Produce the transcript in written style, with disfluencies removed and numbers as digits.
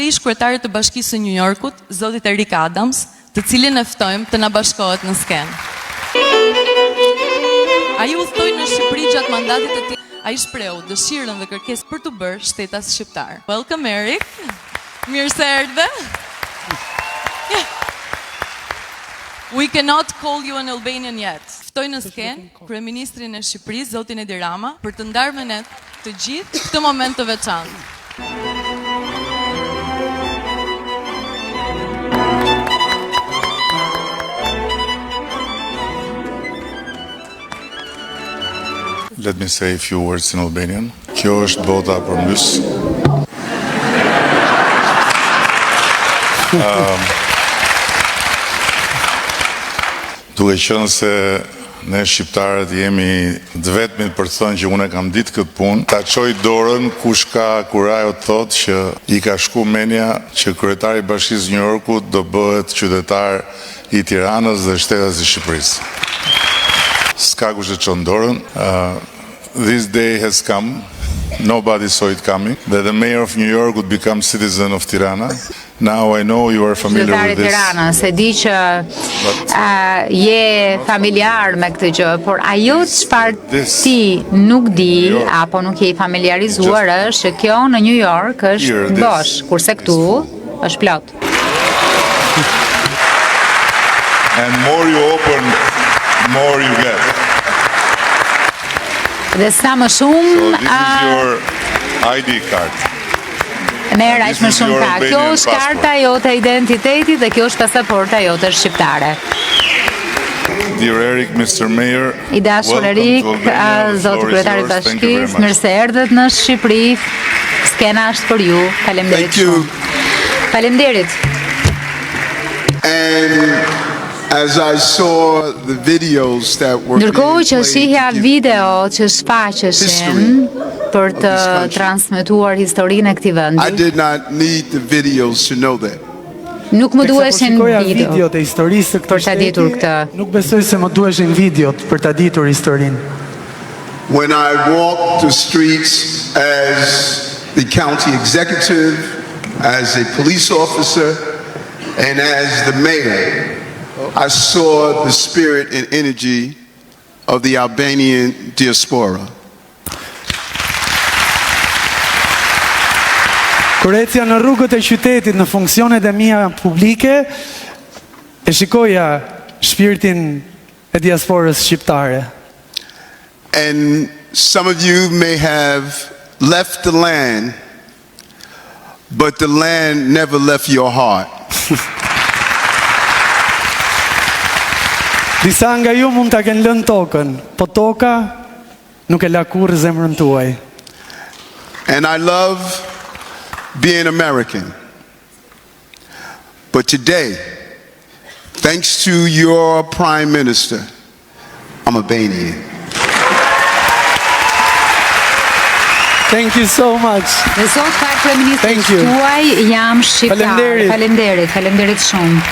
Kryesërisht kryetarit të Bashkisë së New Yorkut, zoti Eric Adams, të cilin e ftojmë të na bashkohet në skenë. Ai udhtoi në Shqipëri gjatë mandatit të tij. Ai shprehu dëshirën dhe kërkesën për të bërë shtetas shqiptar. Welcome Eric. Mirë se erdhe. We cannot call you an Albanian yet. Ftoj në skenë kryeministrin e Shqipërisë, zotin Edi Rama, për të ndarë me ne të gjithë këtë moment të veçantë. Let me say a few words in Albanian. Kjo është bota për mys. Duke qenë se ne shqiptarët jemi të vetmit për të thënë që unë e kam ditë këtë punë, ta çoj dorën kush ka kur ajo thotë që i ka shku mendja që kryetari i Bashkisë New Yorkut do bëhet qytetar i Tiranës dhe shtetas i Shqipërisë. S'ka kush e çon dorën. This day has come. Nobody saw it coming. That the mayor of New York would become citizen of Tirana. Now I know you are familiar with this. Tirana, se di që je familjar me këtë gjë, por ajo çfarë ti nuk di apo nuk je i familiarizuar është që kjo në New York është bosh, kurse këtu është plot. And more you open, more you get. Dhe sa më shumë So this is your ID card. Merr aq më shumë ka. Kjo është karta jote e identitetit dhe kjo është pasaporta jote shqiptare. Dear Eric, Mr. Mayor, I dashur Erik, zoti kryetari i Bashkisë, mirë se erdhët në Shqipëri. Skena është për ju. Faleminderit shumë. Faleminderit. And as I saw the videos that were Ndërkohë që shihja video që shfaqeshin për të transmetuar historinë e këtij vendi. I did not need the videos to know that. Nuk më duheshin videot e historisë për ta ditur këtë. Nuk besoj se më duheshin videot për ta ditur historinë. When I walked the streets as the county executive, as a police officer, and as the mayor, I saw the spirit and energy of the Albanian diaspora. Kur ecja në rrugët e qytetit në funksionet e mia publike, e shikoja shpirtin e diasporës shqiptare. And some of you may have left the land, but the land never left your heart. Disa nga ju mund ta kenë lënë tokën, po toka nuk e la kurrë zemrën tuaj. And I love being American. But today, thanks to your Prime Minister, I'm Albanian. Thank you so much. Dhe sot ka kryeministri tuaj jam shqiptar. Faleminderit. Faleminderit shumë.